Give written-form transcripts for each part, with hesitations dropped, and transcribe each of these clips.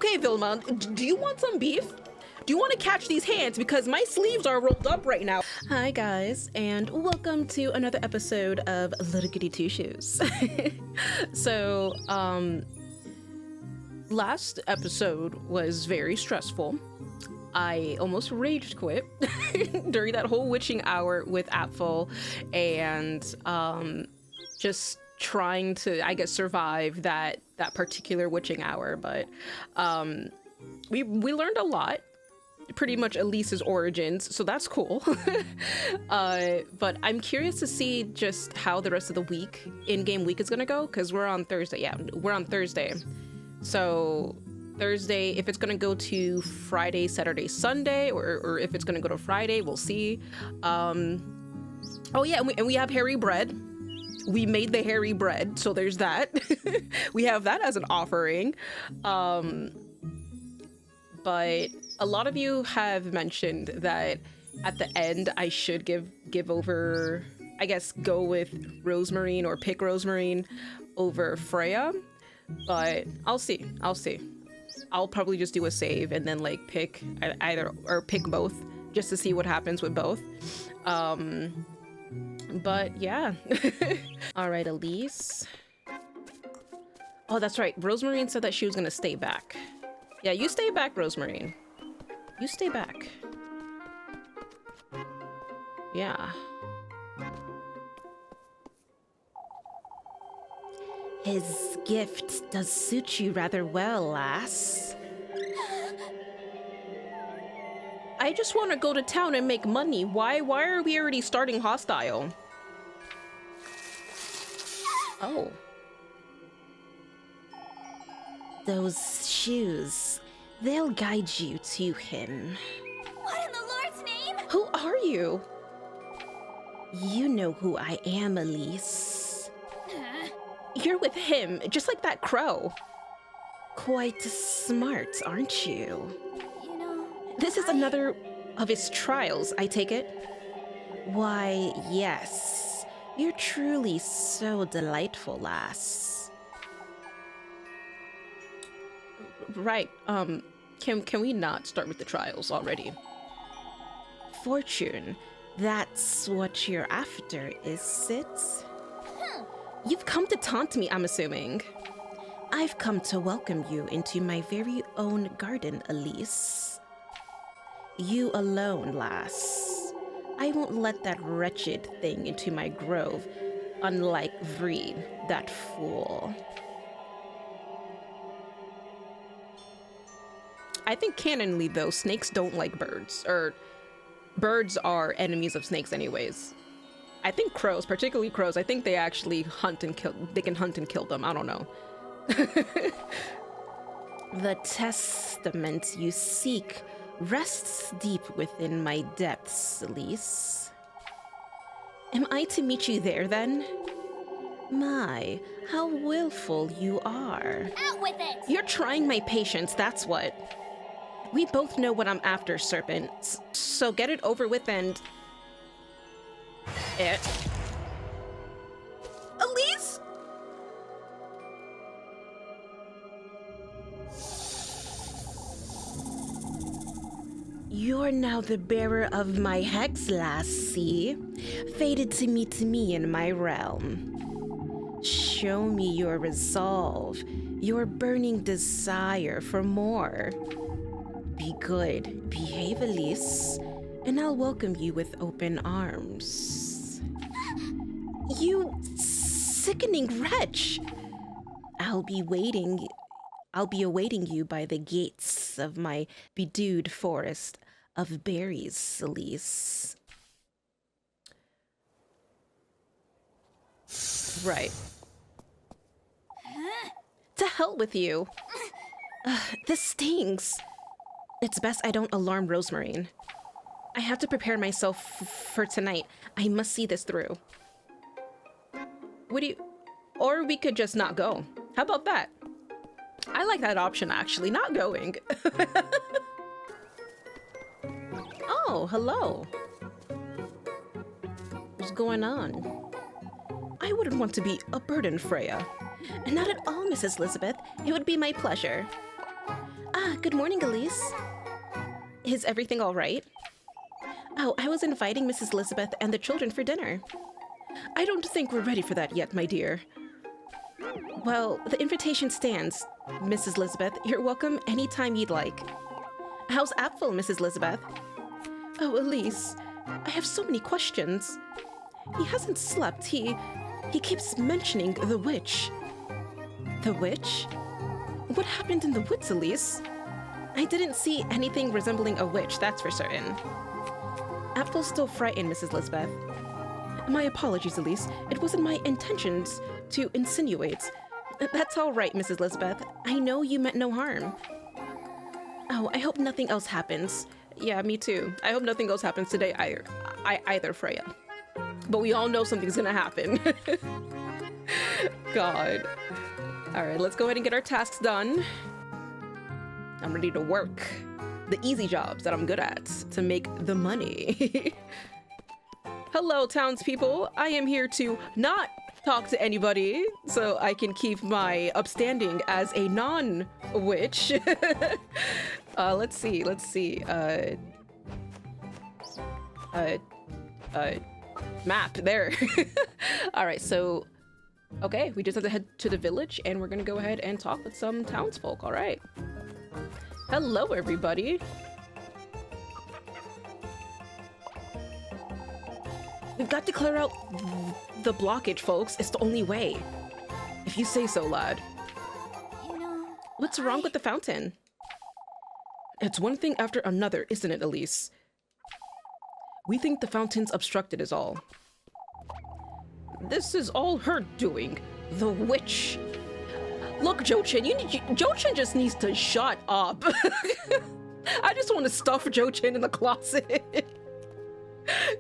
Okay, Vilma, do you want some beef? Do you want to catch these hands? Because my sleeves are rolled up right now. Hi guys, and welcome to another episode of Little Goody Two Shoes. So, last episode was very stressful. I almost rage quit during that whole witching hour with Apfel, and just trying to, I guess, survive that particular witching hour. But we learned a lot, pretty much Elise's origins, so that's cool. But I'm curious to see just how the rest of the week, in-game week, is gonna go, because we're on Thursday. Yeah, we're on Thursday. So Thursday, if it's gonna go to Friday, Saturday, Sunday, or if it's gonna go to Friday, we'll see. Oh yeah, and we have hairy bread. We made the hairy bread, so there's that. We have that as an offering. But a lot of you have mentioned that at the end I should give over, I guess, go with Rosemarine or pick Rosemarine over Freya. But I'll see. I'll probably just do a save and then like pick either or pick both just to see what happens with both. But yeah. All right, Elise. Oh, that's right. Rosemarine said that she was gonna stay back. Yeah, you stay back, Rosemarine. You stay back. Yeah. His gift does suit you rather well, lass. I just want to go to town and make money. Why are we already starting hostile? Oh. Those shoes, they'll guide you to him. What in the Lord's name? Who are you? You know who I am, Elise. You're with him, just like that crow. Quite smart, aren't you? You know, This is another of his trials, I take it? Why, yes. You're truly so delightful, lass. Right, can we not start with the trials already? Fortune, that's what you're after, is it? You've come to taunt me, I'm assuming. I've come to welcome you into my very own garden, Elise. You alone, lass. I won't let that wretched thing into my grove, unlike Vree, that fool. I think canonly, though, snakes don't like birds, or birds are enemies of snakes anyways. I think crows, particularly crows, I think they actually hunt and kill, they can hunt and kill them, I don't know. The testament you seek rests deep within my depths, Elise. Am I to meet you there, then? My, how willful you are. out with it! You're trying my patience, that's what. We both know what I'm after, serpent. So get it over with and... Elise? You're now the bearer of my hex, lassie. Fated to meet me in my realm. Show me your resolve, your burning desire for more. Be good, behave, Elise, and I'll welcome you with open arms. You sickening wretch! I'll be awaiting you by the gates of my bedewed forest of berries, Elise. Right. To hell with you. This stings. It's best I don't alarm Rosemarine. I have to prepare myself for tonight. I must see this through. What do you... Or we could just not go. How about that? I like that option, actually. Not going. Oh, hello. What's going on? I wouldn't want to be a burden, Freya. Not at all, Mrs. Elizabeth. It would be my pleasure. Good morning, Elise. Is everything all right? Oh, I was inviting Mrs. Elizabeth and the children for dinner. I don't think we're ready for that yet, my dear. Well, the invitation stands, Mrs. Elizabeth. You're welcome anytime you'd like. How's Apfel, Mrs. Elizabeth? Oh, Elise, I have so many questions. He hasn't slept. He keeps mentioning the witch. The witch? What happened in the woods, Elise? I didn't see anything resembling a witch, that's for certain. Apfel's still frightened, Mrs. Elizabeth. My apologies, Elise. It wasn't my intentions to insinuate. That's all right, Mrs. Elizabeth. I know you meant no harm. Oh, I hope nothing else happens. Yeah, me too. I hope nothing else happens today either, Freya. But we all know something's gonna happen. God. All right, let's go ahead and get our tasks done. I'm ready to work. The easy jobs that I'm good at to make the money. Hello, townspeople. I am here to not talk to anybody so I can keep my upstanding as a non-witch. Let's see. Map there. All right, so okay, we just have to head to the village and we're gonna go ahead and talk with some townsfolk. All right. Hello, everybody. We've got to clear out the blockage, folks. It's the only way. If you say so, lad. You know, What's wrong with the fountain? It's one thing after another, isn't it, Elise? We think the fountain's obstructed is all. This is all her doing. The witch. Look, Jochin, Jochin just needs to shut up. I just want to stuff Jochin in the closet.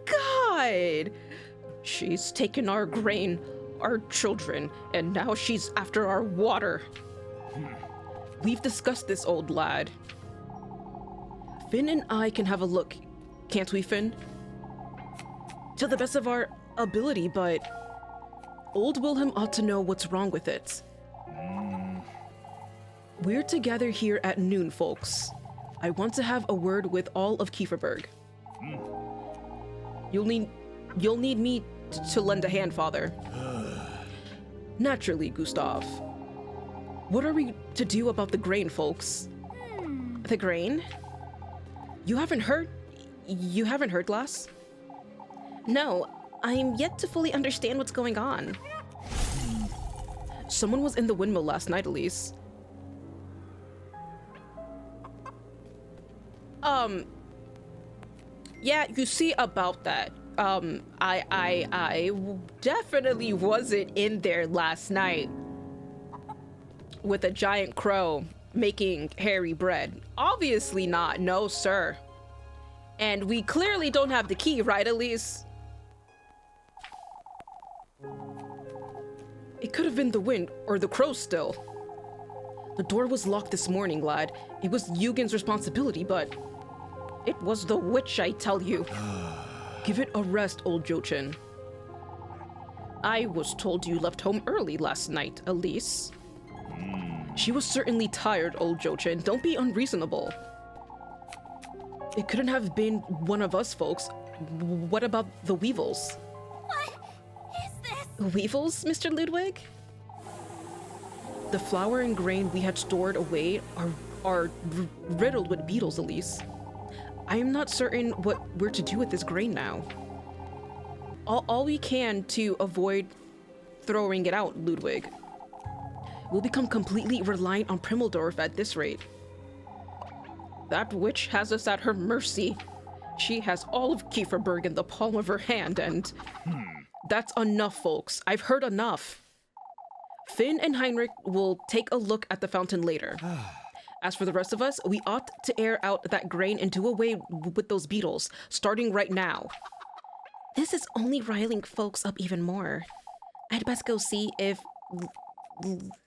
God. She's taken our grain, our children, and now she's after our water. We've discussed this, old lad. Finn and I can have a look, can't we, Finn? To the best of our ability, but old Wilhelm ought to know what's wrong with it. We're together here at noon, folks. I want to have a word with all of Kieferberg. You'll need me to lend a hand, Father. Naturally, Gustav. What are we to do about the grain, folks? The grain? You haven't heard, Glass? No, I'm yet to fully understand what's going on. Someone was in the windmill last night, Elise. Yeah, you see about that. I definitely wasn't in there last night with a giant crow making hairy bread. Obviously not, no sir. And we clearly don't have the key, right, Elise? It could have been the wind or the crow still. The door was locked this morning, lad. It was Eugen's responsibility, but it was the witch, I tell you. Give it a rest, old Jochin. I was told you left home early last night, Elise. She was certainly tired, old Jochin. Don't be unreasonable. It couldn't have been one of us folks. What about the Weevils? what is this? Weevils, Mr. Ludwig? The flour and grain we had stored away are riddled with beetles, Elise. I am not certain what we're to do with this grain now. All we can to avoid throwing it out, Ludwig. We'll become completely reliant on Primmeldorf at this rate. That witch has us at her mercy. She has all of Kieferberg in the palm of her hand, and that's enough, folks. I've heard enough. Finn and Heinrich will take a look at the fountain later. As for the rest of us, we ought to air out that grain and do away with those beetles, starting right now. This is only riling folks up even more. I'd best go see if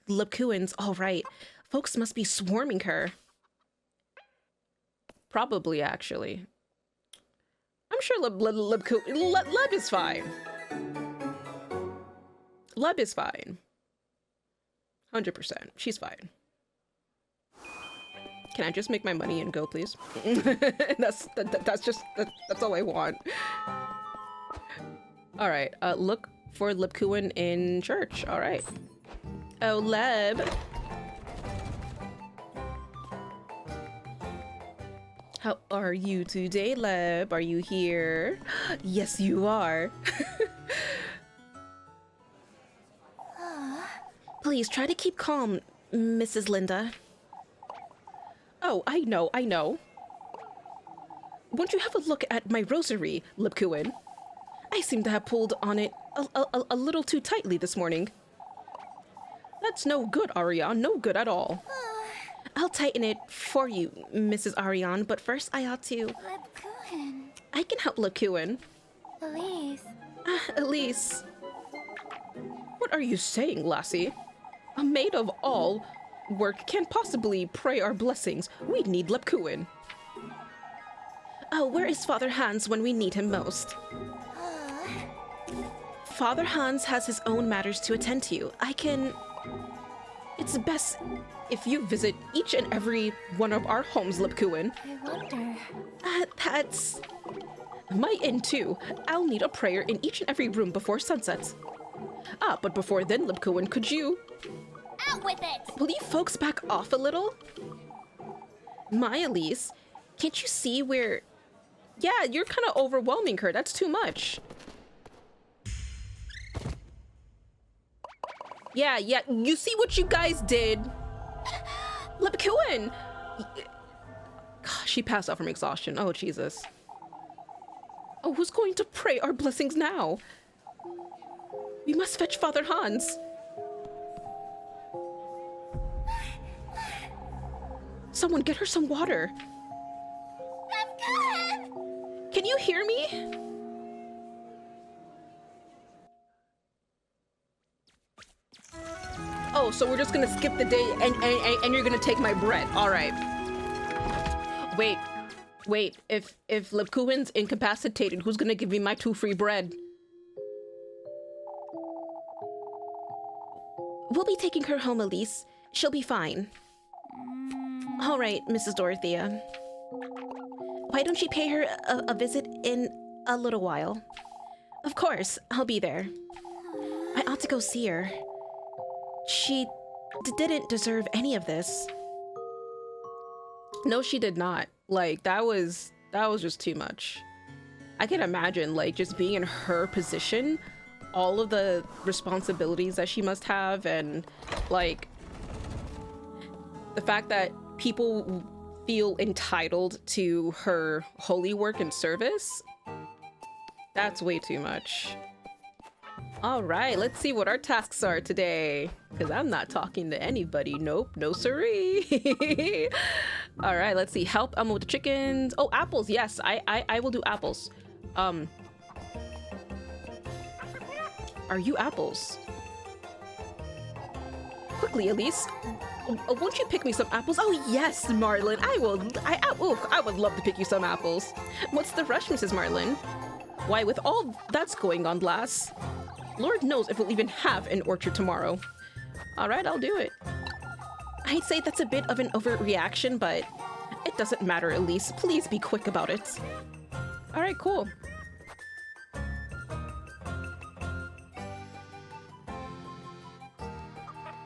Lebkuin's all right. Folks must be swarming her. Probably, actually. I'm sure Leb is fine. Leb is fine. 100%. She's fine. Can I just make my money and go, please? That's all I want. All right. Look for Lipkuin in church. All right. Oh, Leb. How are you today, Leb? Are you here? Yes, you are. Please try to keep calm, Mrs. Linda. Oh, I know. Won't you have a look at my rosary, Lipkuin? I seem to have pulled on it a little too tightly this morning. That's no good, Ariane. No good at all. I'll tighten it for you, Mrs. Ariane, but first I ought to... Lipkuin. I can help Lipkuin. Elise. Elise. What are you saying, lassie? A maid of all work can't possibly pray our blessings. We need Lipkuin. Oh, where is Father Hans when we need him most? Father Hans has his own matters to attend to. It's best if you visit each and every one of our homes, Lipkuin. I wonder. That's... my inn, too. I'll need a prayer in each and every room before sunset. But before then, Lipkuin, could you... Out with it! Will you folks back off a little? My Elise, can't you see where... Yeah, you're kind of overwhelming her. That's too much. Yeah, you see what you guys did? Lipkuin! Gosh, she passed out from exhaustion. Oh, Jesus. Oh, who's going to pray our blessings now? We must fetch Father Hans. Someone get her some water. Can you hear me? Oh, so we're just gonna skip the day and you're gonna take my bread. All right. Wait. If Lipkuin's incapacitated, who's gonna give me my 2 free bread? We'll be taking her home, Elise. She'll be fine. All right, Mrs. Dorothea. Why don't you pay her a visit in a little while? Of course, I'll be there. I ought to go see her. She didn't deserve any of this. No, she did not. Like, that was just too much. I can imagine, like, just being in her position, all of the responsibilities that she must have, and, like, the fact that people feel entitled to her holy work and service. That's way too much. All right, let's see what our tasks are today. Because I'm not talking to anybody. Nope, no siree. All right, let's see. Help Elmo with the chickens. Oh, apples. Yes, I will do apples. Are you apples? Quickly, Elise. Won't you pick me some apples? Oh, yes, Marlin. I would love to pick you some apples. What's the rush, Mrs. Marlin? Why, with all that's going on, lass, Lord knows if we'll even have an orchard tomorrow. All right, I'll do it. I'd say that's a bit of an overreaction, but it doesn't matter, Elise. Please be quick about it. All right, cool.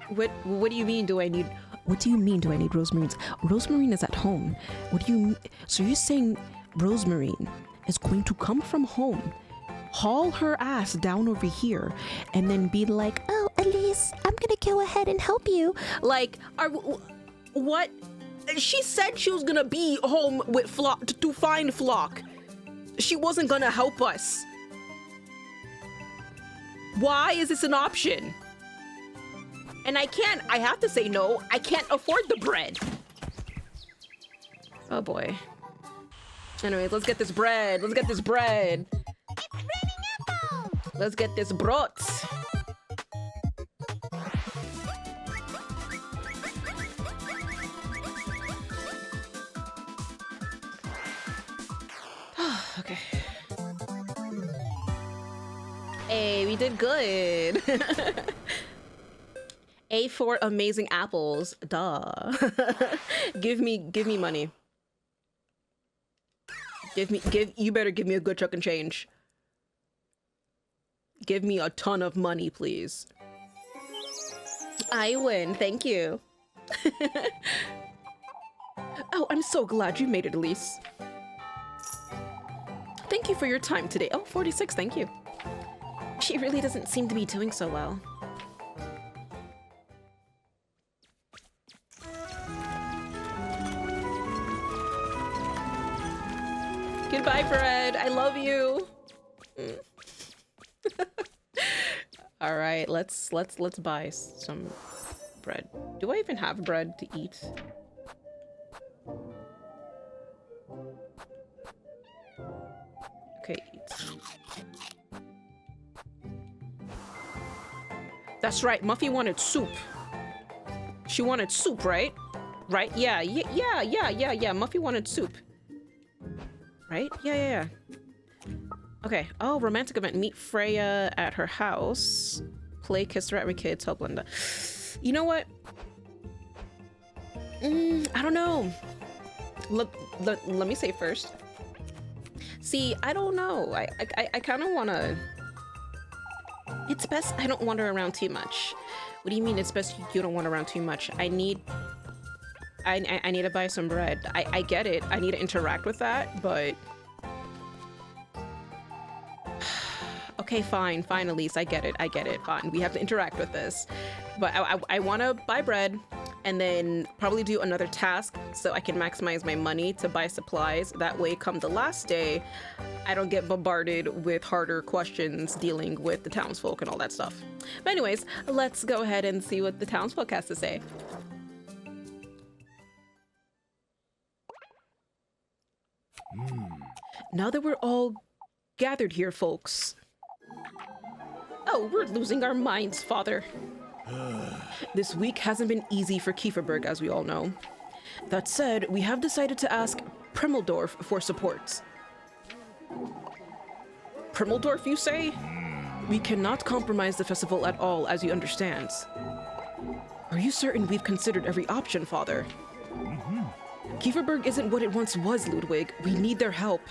What do you mean do I need... What do you mean do I need Rosemarine's? Rosemarine is at home. What do you... So you're saying Rosemarine is going to come from home, haul her ass down over here, and then be like, oh, Elise, I'm gonna go ahead and help you. Like, what? She said she was gonna be home with Flock to find Flock. She wasn't gonna help us. Why is this an option? And I have to say no, I can't afford the bread. Oh boy. Anyways, let's get this bread. Let's get this bread. It's raining apples! Let's get this brot. Okay. Hey, we did good. A for amazing apples. Duh. give me money. You better give me a good chunk of change. Give me a ton of money, please. I win, thank you. Oh, I'm so glad you made it, Elise. Thank you for your time today. Oh, 46, thank you. She really doesn't seem to be doing so well. Goodbye, bread. I love you. All right, let's buy some bread. Do I even have bread to eat? Okay, eat. That's right, Muffy wanted soup. She wanted soup, right? Right? Yeah. Muffy wanted soup. Right? Yeah. Okay. Oh, romantic event. Meet Freya at her house. Play Kiss the Rat with kids. Help Linda. You know what? I don't know. Let me say first. See, I don't know. I kind of want to... It's best I don't wander around too much. What do you mean it's best you don't wander around too much? I need to buy some bread. I get it. I need to interact with that, but... Okay, fine, Elise. I get it. Fine. We have to interact with this. But I want to buy bread and then probably do another task so I can maximize my money to buy supplies. That way, come the last day, I don't get bombarded with harder questions dealing with the townsfolk and all that stuff. But anyways, let's go ahead and see what the townsfolk has to say. Now that we're all gathered here, folks. Oh, we're losing our minds, Father. This week hasn't been easy for Kieferberg, as we all know. That said, we have decided to ask Primmeldorf for support. Primmeldorf, you say? We cannot compromise the festival at all, as you understand. Are you certain we've considered every option, Father? Kieferberg isn't what it once was, Ludwig. We need their help.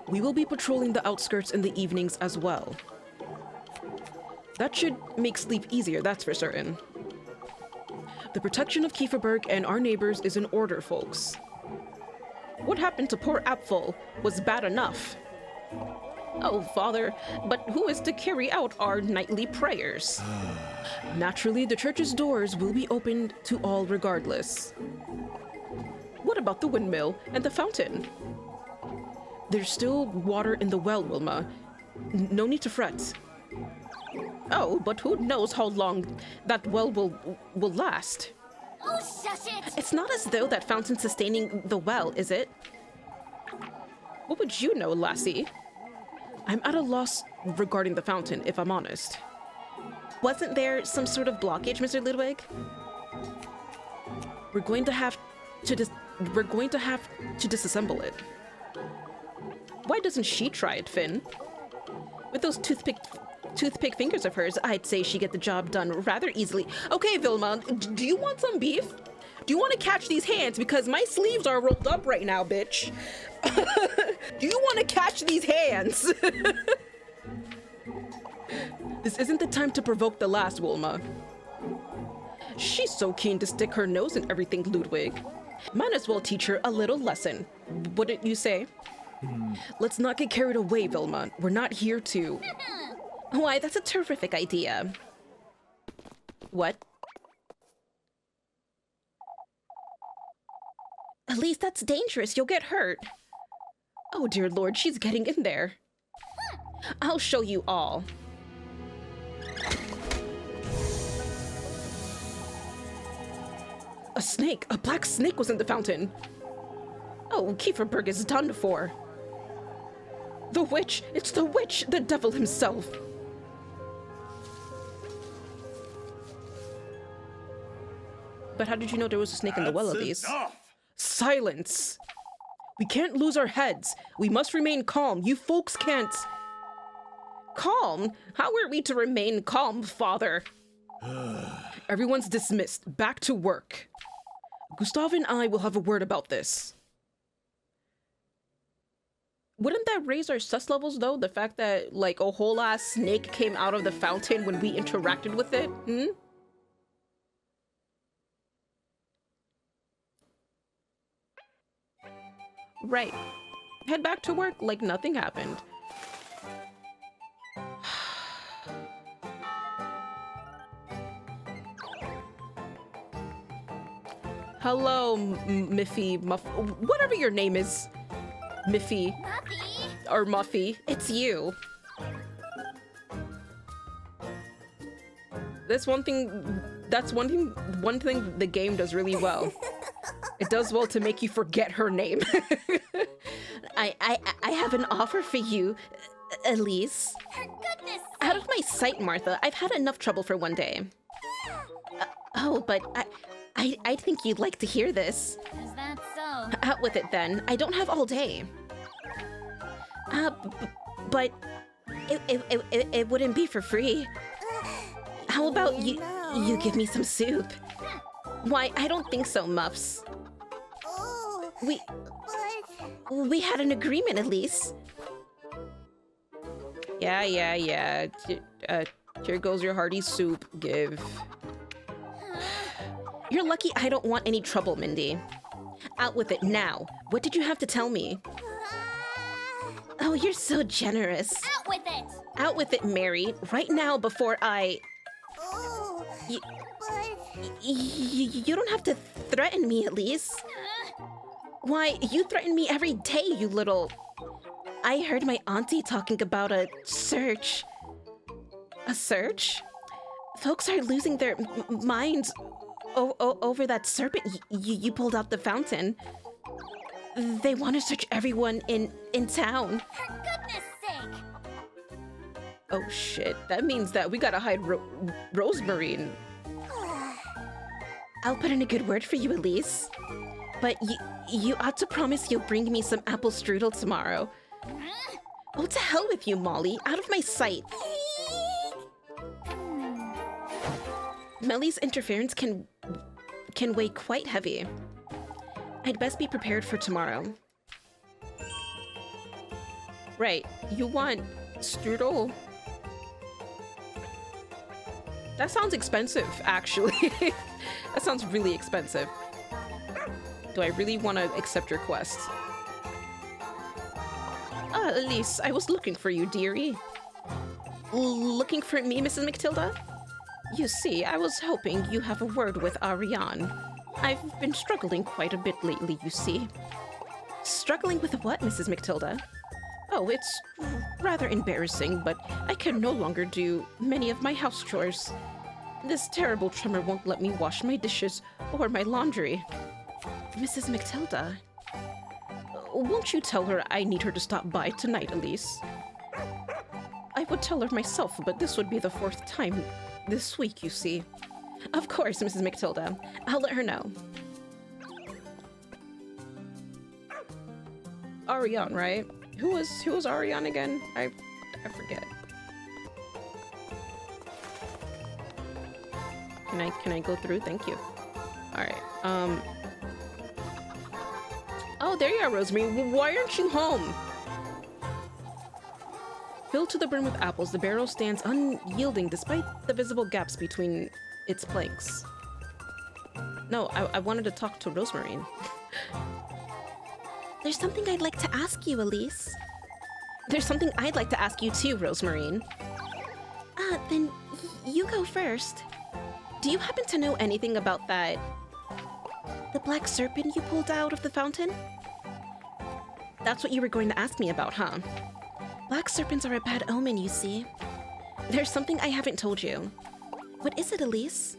We will be patrolling the outskirts in the evenings as well. That should make sleep easier, that's for certain. The protection of Kieferberg and our neighbors is in order, folks. What happened to poor Apfel was bad enough. Oh, Father, but who is to carry out our nightly prayers? Naturally, the church's doors will be opened to all regardless. What about the windmill and the fountain? There's still water in the well, Wilma. No need to fret. Oh, but who knows how long that well will last? Oh, shush it! It's not as though that fountain's sustaining the well, is it? What would you know, lassie? I'm at a loss regarding the fountain, if I'm honest. Wasn't there some sort of blockage, Mr. Ludwig? We're going to have to disassemble it. Why doesn't she try it, Finn? With those toothpick fingers of hers, I'd say she'd get the job done rather easily. Okay, Vilma, do you want some beef? Do you want to catch these hands? Because my sleeves are rolled up right now, bitch. Do you want to catch these hands? This isn't the time to provoke the last, Wilma. She's so keen to stick her nose in everything, Ludwig. Might as well teach her a little lesson. Wouldn't you say? Let's not get carried away, Vilma. We're not here to... Why, that's a terrific idea. What? At least that's dangerous. You'll get hurt. Oh, dear Lord, she's getting in there. I'll show you all. A snake! A black snake was in the fountain! Oh, Kieferberg is done for. The witch! It's the witch! The devil himself! But how did you know there was a snake in the well, Elise? Silence! We can't lose our heads. We must remain calm. You folks can't... Calm? How are we to remain calm, Father? Everyone's dismissed. Back to work. Gustav and I will have a word about this. Wouldn't that raise our sus levels, though? The fact that, like, a whole ass snake came out of the fountain when we interacted with it? Hmm? Right. Head back to work like nothing happened. Hello, Miffy, whatever your name is, Miffy. Muffy. Or Muffy. It's you. That's one thing the game does really well. It does well to make you forget her name. I have an offer for you, Elise. For goodness Out of my sight, Martha. I've had enough trouble for one day. Oh, but I think you'd like to hear this. Is that so? Out with it then. I don't have all day. But it wouldn't be for free. How about you give me some soup? Why, I don't think so, Muffs. Oh, We had an agreement, at least. Yeah. Here goes your hearty soup. Give. You're lucky I don't want any trouble, Mindy. Out with it now. What did you have to tell me? Oh, you're so generous. Out with it! Out with it, Mary. Right now before I... Oh, You don't have to threaten me, at least. Why, you threaten me every day, you little... I heard my auntie talking about a search. A search? Folks are losing their minds over that serpent you pulled out the fountain. They want to search everyone in town. For goodness sake! Oh shit, that means that we gotta hide Rosemarine. I'll put in a good word for you, Elise. But you ought to promise you'll bring me some apple strudel tomorrow. Oh, to hell with you, Molly. Out of my sight. Melly's interference can weigh quite heavy. I'd best be prepared for tomorrow. Right, you want strudel? That sounds expensive, actually. That sounds really expensive. Do I really want to accept your quest? Ah, Elise, I was looking for you, dearie. Looking for me, Mrs. McTilda? You see, I was hoping you have a word with Ariane. I've been struggling quite a bit lately, you see. Struggling with what, Mrs. McTilda? Oh, it's rather embarrassing, but I can no longer do many of my house chores. This terrible tremor won't let me wash my dishes or my laundry. Mrs. McTilda, won't you tell her I need her to stop by tonight, Elise? I would tell her myself, but this would be the 4th time this week, you see. Of course, Mrs. McTilda. I'll let her know. Ariane, right? Who was Ariane again? I forget. Can I go through? Thank you. All right. Oh, there you are, Rosemarine. Why aren't you home? Filled to the brim with apples, the barrel stands unyielding despite the visible gaps between its planks. No, I wanted to talk to Rosemarine. There's something I'd like to ask you, Elise. There's something I'd like to ask you too, Rosemarine. Then you go first. Do you happen to know anything about that... the black serpent you pulled out of the fountain? That's what you were going to ask me about, huh? Black serpents are a bad omen, you see. There's something I haven't told you. What is it, Elise?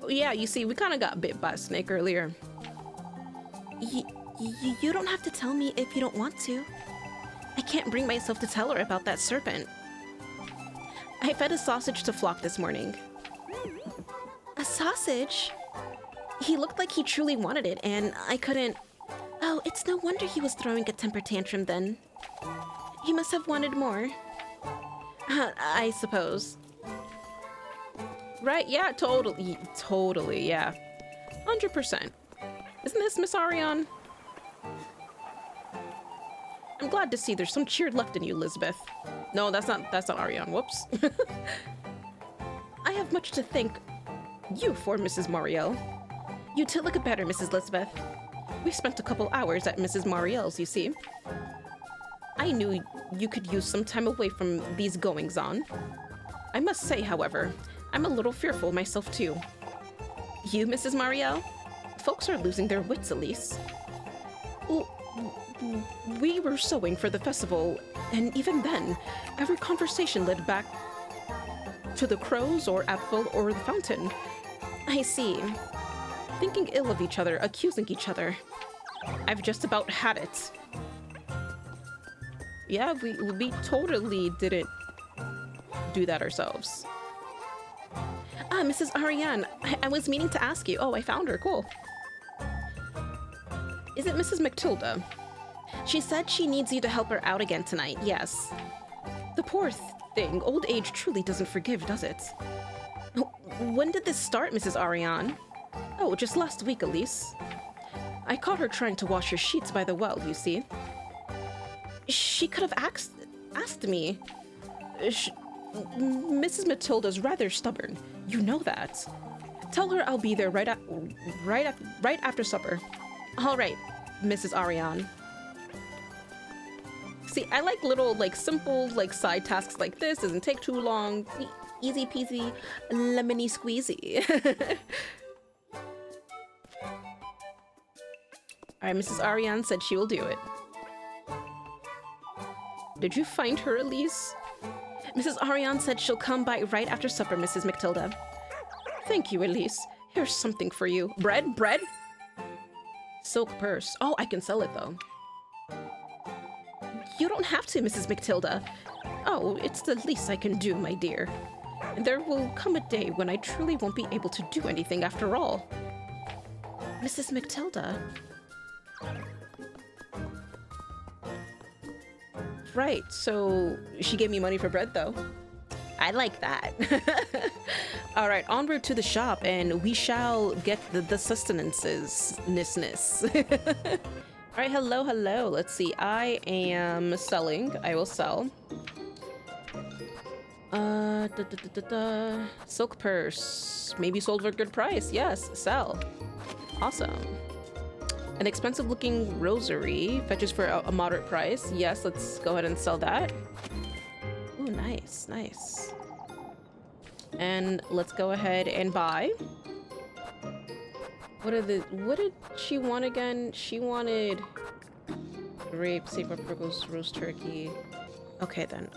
Oh, yeah, you see, we kind of got bit by a snake earlier. You don't have to tell me if you don't want to. I can't bring myself to tell her about that serpent. I fed a sausage to Flock this morning. A sausage? He looked like he truly wanted it, and I couldn't... Oh, it's no wonder he was throwing a temper tantrum then. He must have wanted more. I suppose. Right? Yeah, totally. Totally, yeah. 100%. Isn't this Miss Ariane? I'm glad to see there's some cheer left in you, Elizabeth. No, that's not Ariane. Whoops. I have much to thank you for, Mrs. Marielle. You too look better, Mrs. Elizabeth. We spent a couple hours at Mrs. Marielle's, you see. I knew you could use some time away from these goings-on. I must say, however, I'm a little fearful myself too. You, Mrs. Marielle? Folks are losing their wits, Elise. We were sewing for the festival, and even then, every conversation led back to the crows or apple or the fountain. I see. Thinking ill of each other, accusing each other. I've just about had it. Yeah, we totally didn't do that ourselves. Ah, Mrs. Ariane, I was meaning to ask you. Oh, I found her. Cool. Is it Mrs. Matilda? She said she needs you to help her out again tonight, yes. The poor thing, old age truly doesn't forgive, does it? When did this start, Mrs. Ariane? Oh, just last week, Elise. I caught her trying to wash her sheets by the well, you see. She could have asked me. Mrs. Matilda's rather stubborn. You know that. Tell her I'll be there right after supper. All right, Mrs. Ariane. See, I like little, like, simple, like, side tasks like this. Doesn't take too long. Easy peasy, lemony squeezy. All right, Mrs. Ariane said she will do it. Did you find her, Elise? Mrs. Ariane said she'll come by right after supper, Mrs. Matilda. Thank you, Elise. Here's something for you. Bread? Bread? Silk purse. Oh, I can sell it, though. You don't have to, Mrs. Matilda. Oh, it's the least I can do, my dear. There will come a day when I truly won't be able to do anything after all. Mrs. Matilda? Right, so she gave me money for bread, though. I like that. All right, en route to the shop, and we shall get the sustenances. All right, hello, hello. Let's see. I am selling. I will sell. Silk purse. Maybe sold for a good price. Yes, sell. Awesome. An expensive looking rosary fetches for a moderate price. Yes, let's go ahead and sell that. Ooh, nice, nice. And let's go ahead and buy. What did she want again? She wanted grape, saber prickles, roast turkey. Okay then.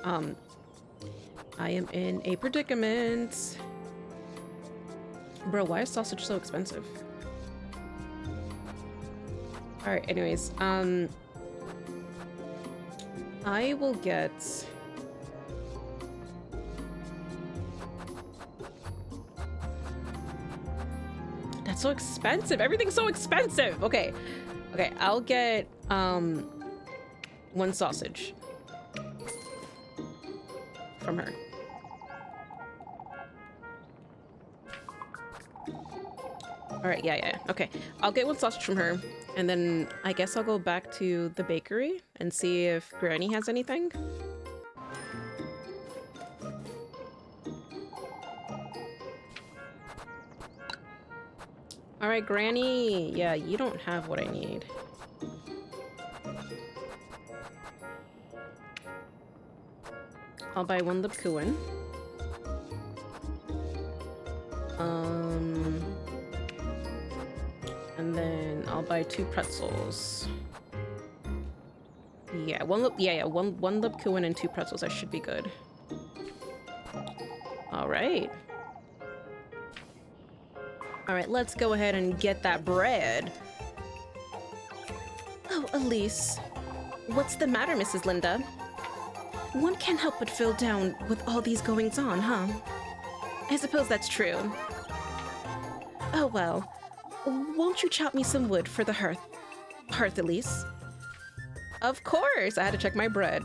I am in a predicament. Bro, why is sausage so expensive? Alright, anyways, I will get that's so expensive. Everything's so expensive. Okay. Okay, I'll get one sausage from her. Alright, yeah. Okay. I'll get one sausage from her, and then I guess I'll go back to the bakery and see if Granny has anything. Alright, Granny. Yeah, you don't have what I need. I'll buy one Lipkuin. And then I'll buy 2 pretzels. Yeah, one Lipkuin and 2 pretzels. That should be good. Alright. Alright, let's go ahead and get that bread. Oh, Elise. What's the matter, Mrs. Linda? One can't help but feel down with all these goings on, huh? I suppose that's true. Oh well. Won't you chop me some wood for the hearth, Elise? Of course! I had to check my bread.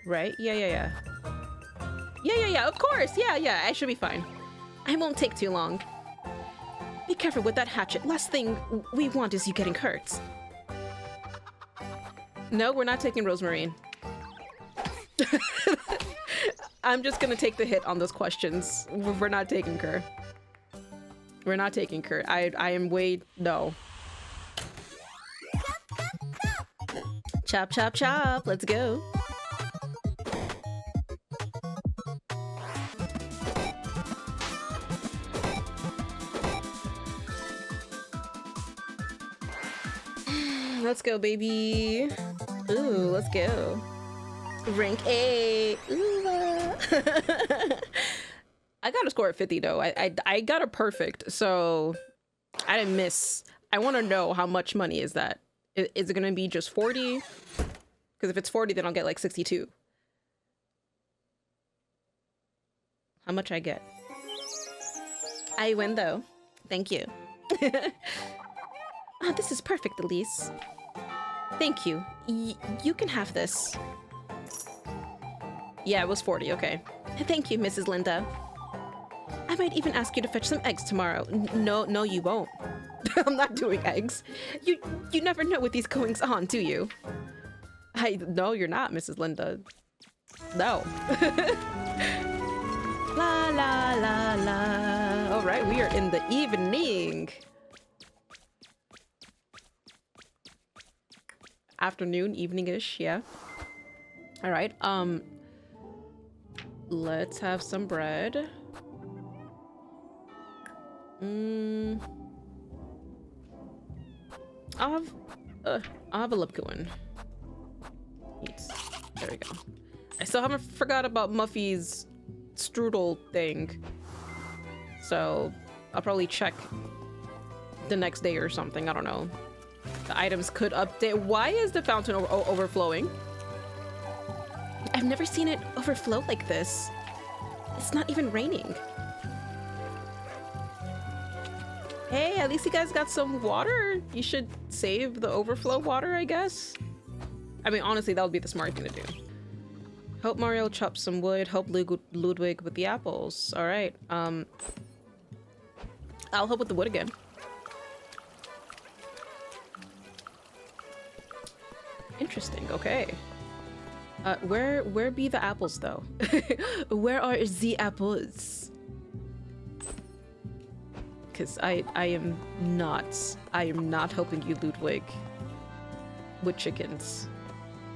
Right? Yeah. Yeah, of course. Yeah, I should be fine. I won't take too long. Be careful with that hatchet. Last thing we want is you getting hurt. No, we're not taking Rosemarine. I'm just gonna take the hit on those questions. We're not taking her. We're not taking her. I am way... No. Chop, chop, chop. Let's go. Let's go, baby. Ooh, let's go. Rank A. Ooh. I got a score of 50 though. I got a perfect, so I didn't miss. I want to know how much money is that. Is it gonna be just 40? Because if it's 40, then I'll get like 62. How much I get? I win though. Thank you. Ah, this is perfect, Elise. Thank you. You can have this. Yeah, it was 40, okay. Thank you, Mrs. Linda. I might even ask you to fetch some eggs tomorrow. No, you won't. I'm not doing eggs. You never know with these goings on, do you? No, you're not, Mrs. Linda. No. La la la la. All right, we are in the evening. Afternoon, evening-ish, yeah. All right, let's have some bread. I'll have a Lipcoin. There we go. I still haven't forgot about Muffy's strudel thing, so I'll probably check the next day or something. I don't know. The items could update. Why is the fountain overflowing? I've never seen it overflow like this. It's not even raining. Hey, at least you guys got some water. You should save the overflow water, I guess. I mean, honestly, that would be the smart thing to do. Help Mario chop some wood. Help Ludwig with the apples. All right. I'll help with the wood again. Interesting. Okay. Where be the apples though? Where are the apples? Because I am not helping you, Ludwig, with chickens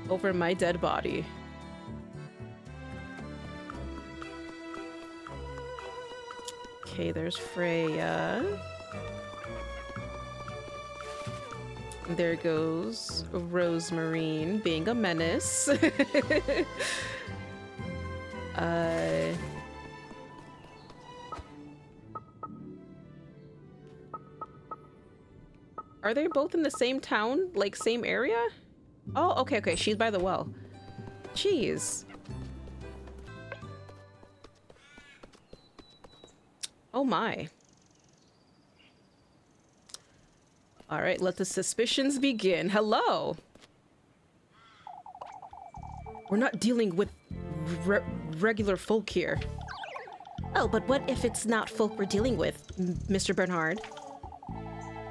over my dead body. Okay, there's Freya. There goes Rosemarine being a menace. Are they both in the same town? Like, same area? Oh, okay. She's by the well. Jeez. Oh my. All right, let the suspicions begin. Hello. We're not dealing with regular folk here. Oh, but what if it's not folk we're dealing with, Mr. Bernhard?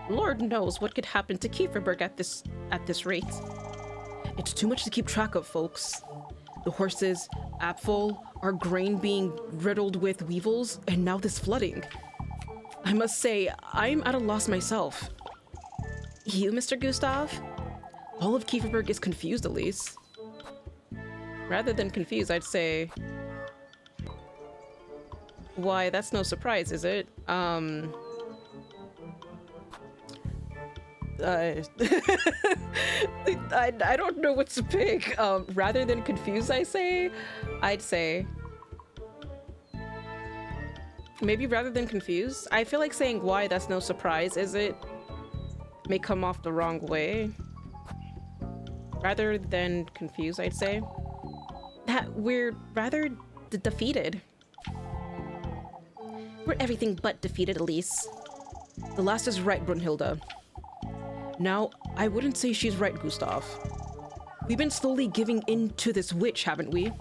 Lord knows what could happen to Kieferberg at this rate. It's too much to keep track of, folks. The horses, Apfel, our grain being riddled with weevils, and now this flooding. I must say, I'm at a loss myself. You, Mr. Gustav? All of Kieferberg is confused, Elise. Rather than confused, I'd say... Why, that's no surprise, is it? I don't know what to pick. Rather than confused, I'd say maybe rather than confused. I feel like saying why that's no surprise, is it? May come off the wrong way. Rather than confused, I'd say that we're rather defeated. We're everything but defeated, Elise. The last is right, Brunhilde. Now, I wouldn't say she's right, Gustav. We've been slowly giving in to this witch, haven't we?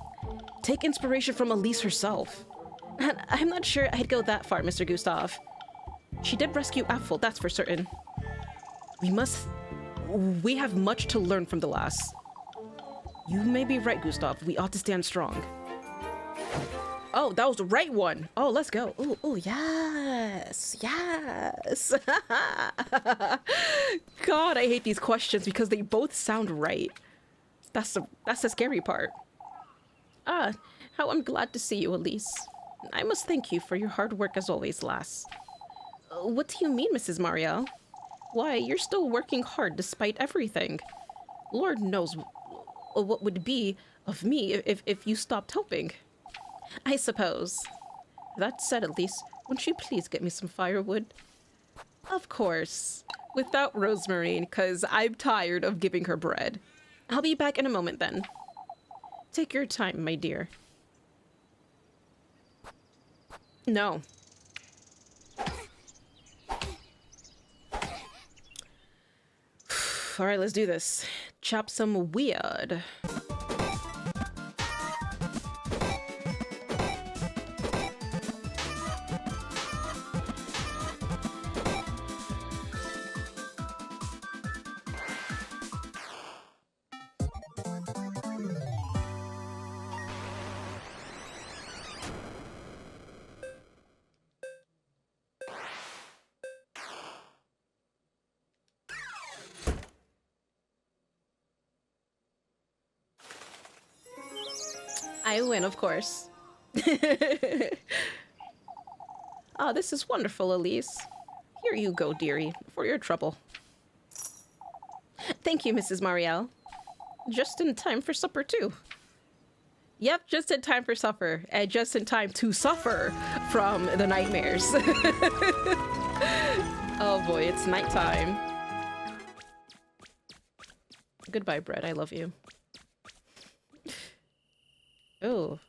Take inspiration from Elise herself. And I'm not sure I'd go that far, Mr. Gustav. She did rescue Apfel, that's for certain. We have much to learn from the lass. You may be right, Gustav. We ought to stand strong. Oh, that was the right one. Oh, let's go. Oh, oh, yes. Yes. God, I hate these questions because they both sound right. That's the scary part. Ah, how I'm glad to see you, Elise. I must thank you for your hard work as always, lass. What do you mean, Mrs. Marielle? Why, you're still working hard despite everything. Lord knows what would be of me if you stopped helping. I suppose. That said, Elise, wouldn't you please get me some firewood? Of course. Without Rosemarine, because I'm tired of giving her bread. I'll be back in a moment then. Take your time, my dear. No. Alright, let's do this. Chop some weird. I win, of course. Ah, this is wonderful, Elise. Here you go, dearie, for your trouble. Thank you, Mrs. Marielle. Just in time for supper, too. Yep, just in time for supper, and just in time to suffer from the nightmares. Oh boy, it's nighttime. Goodbye, bread, I love you. Oh.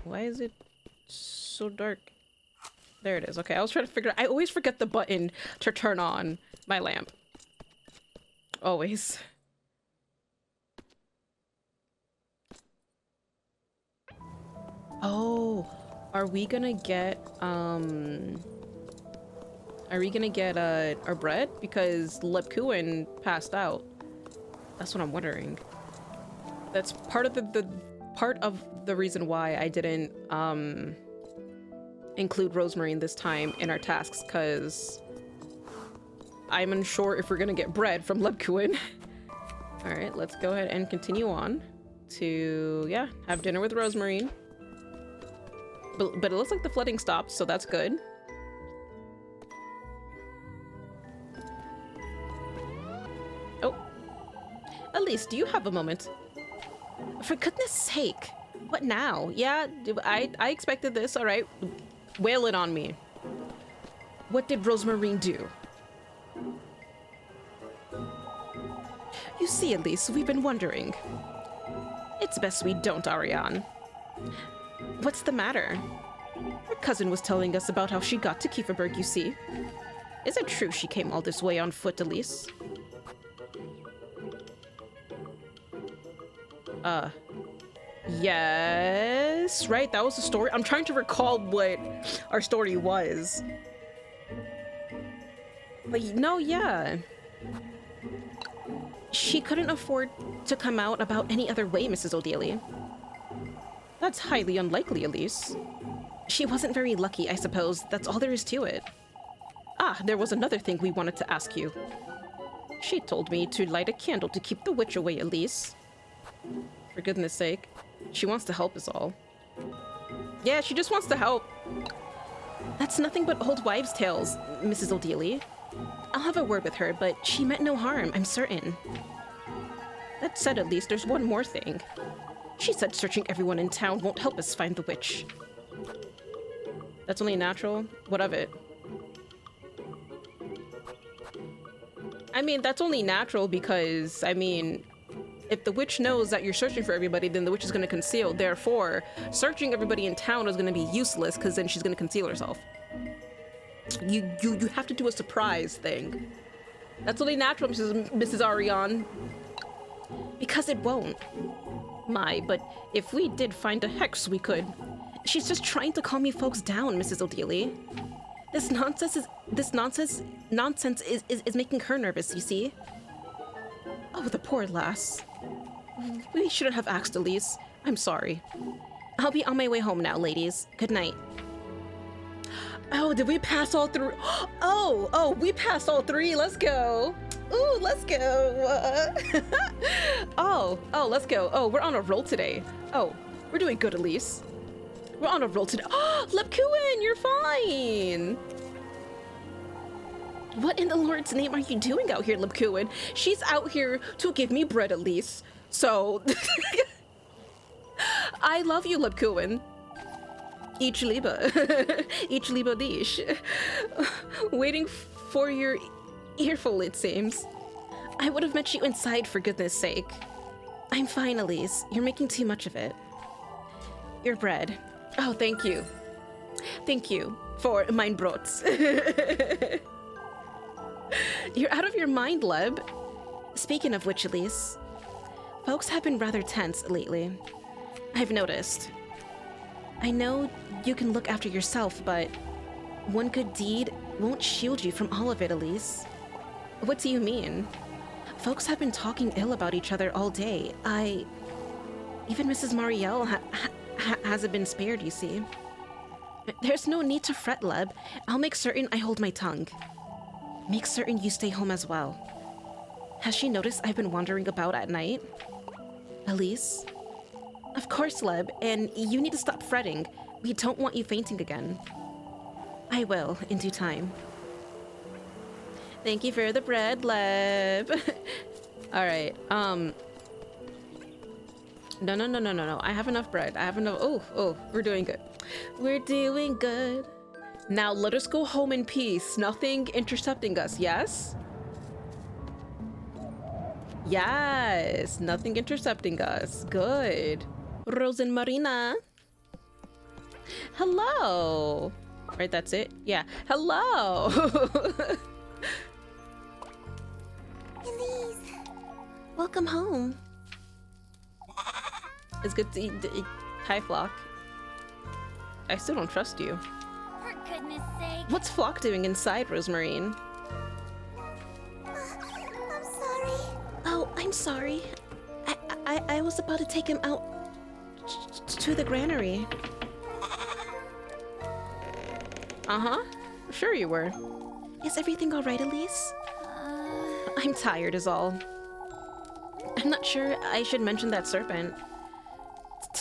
Why is it so dark? There it is. Okay, I was trying to figure out. I always forget the button to turn on my lamp. Always. Oh, are we gonna get our bread? Because Lepkuin passed out. That's what I'm wondering. That's part of the reason why I didn't include Rosemarine this time in our tasks, because I'm unsure if we're gonna get bread from Lepkuin. All right, let's go ahead and continue on to, yeah, have dinner with Rosemarine. But it looks like the flooding stopped, so that's good. Oh, Elise, do you have a moment? For goodness sake. What now? Yeah, I expected this, all right. Wail it on me. What did Rosemarine do? You see, Elise, we've been wondering. It's best we don't, Ariane. What's the matter? Her cousin was telling us about how she got to Kieferberg, you see. Is it true she came all this way on foot, Elise? Yes, right, that was the story. I'm trying to recall what our story was. But no, yeah. She couldn't afford to come out about any other way, Mrs. O'Daly. That's highly unlikely, Elise. She wasn't very lucky, I suppose. That's all there is to it. Ah, there was another thing we wanted to ask you. She told me to light a candle to keep the witch away, Elise. For goodness sake. She wants to help us all. Yeah, she just wants to help. That's nothing but old wives' tales, Mrs. O'Daly. I'll have a word with her, but she meant no harm, I'm certain. That said, at least, there's one more thing. She said searching everyone in town won't help us find the witch. That's only natural? What of it? I mean, that's only natural because, I mean, if the witch knows that you're searching for everybody, then the witch is going to conceal. Therefore, searching everybody in town is going to be useless because then she's going to conceal herself. You have to do a surprise thing. That's only natural, Mrs. Ariane. Because it won't. My, but if we did find a hex, we could. She's just trying to calm you folks down, Mrs. O'Dealy. This nonsense is making her nervous, you see? Oh, the poor lass. We shouldn't have asked Elise. I'm sorry. I'll be on my way home now, ladies. Good night. Oh, did we pass all three? Oh, we passed all three. Let's go. Ooh, let's go. Oh, let's go. Oh, we're on a roll today. Oh, we're doing good, Elise. We're on a roll today. Oh, Lepkuin, you're fine. What in the Lord's name are you doing out here, Lepkuin? She's out here to give me bread, Elise. So, I love you, Lepkuin. Ich liebe. Ich liebe dich. Waiting for your earful, it seems. I would have met you inside, for goodness sake. I'm fine, Elise. You're making too much of it. Your bread. Oh, thank you. Thank you for mein Brot. You're out of your mind, Leb. Speaking of which, Elise, folks have been rather tense lately. I've noticed. I know you can look after yourself, but one good deed won't shield you from all of it, Elise. What do you mean? Folks have been talking ill about each other all day. Even Mrs. Marielle hasn't been spared, you see. There's no need to fret, Leb. I'll make certain I hold my tongue. Make certain you stay home as well. Has she noticed I've been wandering about at night? Elise? Of course, Leb, and you need to stop fretting. We don't want you fainting again. I will, in due time. Thank you for the bread, Leb. Alright, No. I have enough bread. I have enough. Oh, we're doing good. We're doing good. Now let us go home in peace. Nothing intercepting us, yes? Yes, nothing intercepting us. Good. Rosemarine. Hello. Right, that's it? Yeah. Hello. Elise. Welcome home. It's good to eat. Hi, Flock. I still don't trust you. For goodness sake. What's Flock doing inside, Rosemarine? I'm sorry. Oh, I'm sorry. I was about to take him out to the granary. Uh-huh. Sure you were. Is everything all right, Elise? I'm tired is all. I'm not sure I should mention that serpent.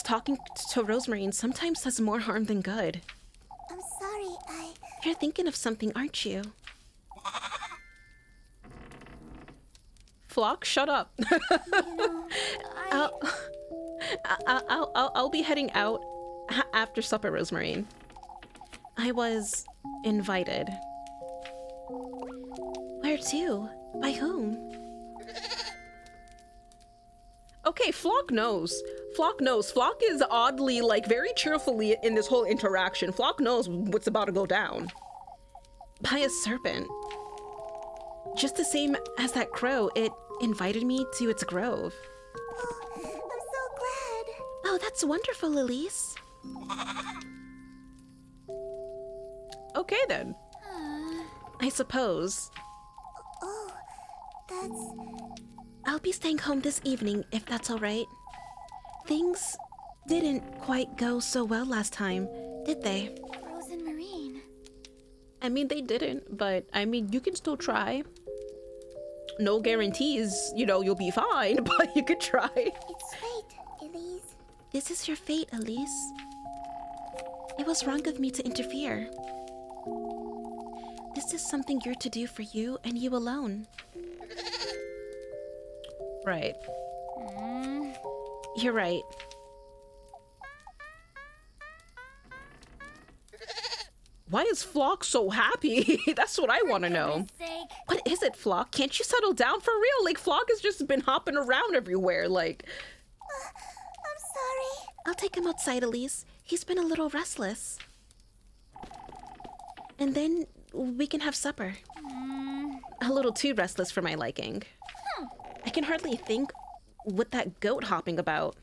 Talking to Rosemarine sometimes does more harm than good. I'm sorry, You're thinking of something, aren't you? Flock, shut up. I'll be heading out after supper, Rosemarine. I was invited. Where to? By whom? Okay, Flock knows. Flock knows. Flock is oddly, like, very cheerfully in this whole interaction. Flock knows what's about to go down. By a serpent. Just the same as that crow, it invited me to its grove. Oh, I'm so glad. Oh, that's wonderful, Elise. Okay, then. I suppose. Oh, that's... I'll be staying home this evening, if that's all right. Things didn't quite go so well last time, did they? Rosemarine. I mean, they didn't, but I mean, you can still try. No guarantees, you know, you'll be fine, but you could try. It's fate, Elise. This is your fate, Elise. It was wrong of me to interfere. This is something you're to do for you and you alone. Right. You're right. Why is Flock so happy? That's what I want to know. What is it, Flock? Can't you settle down for real? Like, Flock has just been hopping around everywhere, like... I'm sorry. I'll take him outside, Elise. He's been a little restless. And then we can have supper. A little too restless for my liking. I can hardly think with that goat hopping about.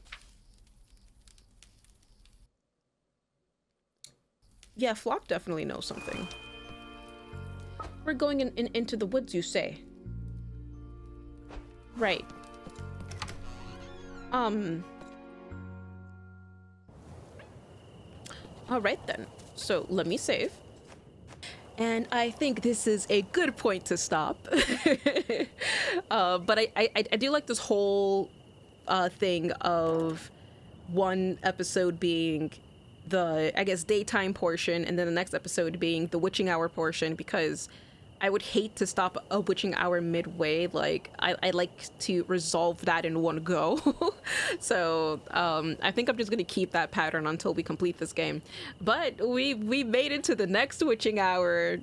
Yeah, Flock definitely knows something. We're going into the woods, you say? Right. Alright then. So let me save. And I think this is a good point to stop. But I do like this whole thing of one episode being the, I guess, daytime portion, and then the next episode being the witching hour portion, because I would hate to stop a witching hour midway. Like, I like to resolve that in one go. So I think I'm just gonna keep that pattern until we complete this game. But we made it to the next witching hour,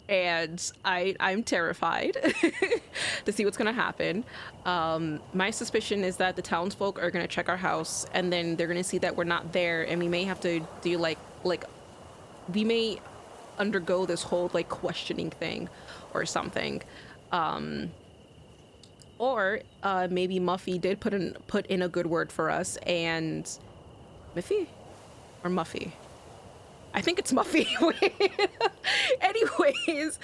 and I'm terrified to see what's gonna happen. My suspicion is that the townsfolk are gonna check our house, and then they're gonna see that we're not there, and we may have to do like we may undergo this whole like questioning thing or something. Or maybe Muffy did put in a good word for us, and Miffy or Muffy, I think it's Muffy. Anyways,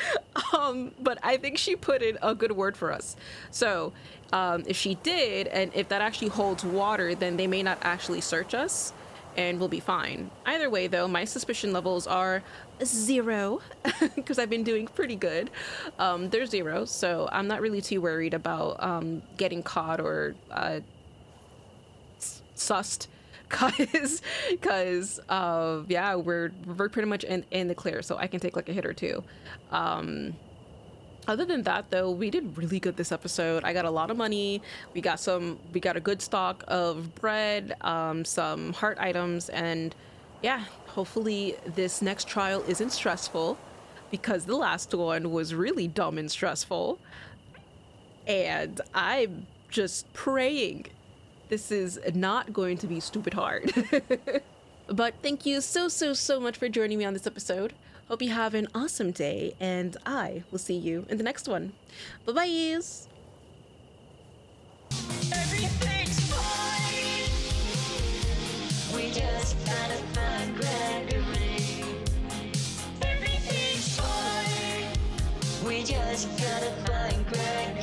but I think she put in a good word for us. So if she did, and if that actually holds water, then they may not actually search us, and we'll be fine. Either way, though, my suspicion levels are 0 because I've been doing pretty good. They're 0, so I'm not really too worried about getting caught or sussed, cause yeah, we're pretty much in the clear, so I can take like a hit or two. Other than that, though, we did really good this episode. I got a lot of money. We got a good stock of bread, some heart items, and yeah, hopefully this next trial isn't stressful, because the last one was really dumb and stressful. And I'm just praying this is not going to be stupid hard. But thank you so much for joining me on this episode. Hope you have an awesome day, and I will see you in the next one. Bye-bye. Everything's fine. We just gotta find Gregory. Everything's fine. We just gotta find Gregory.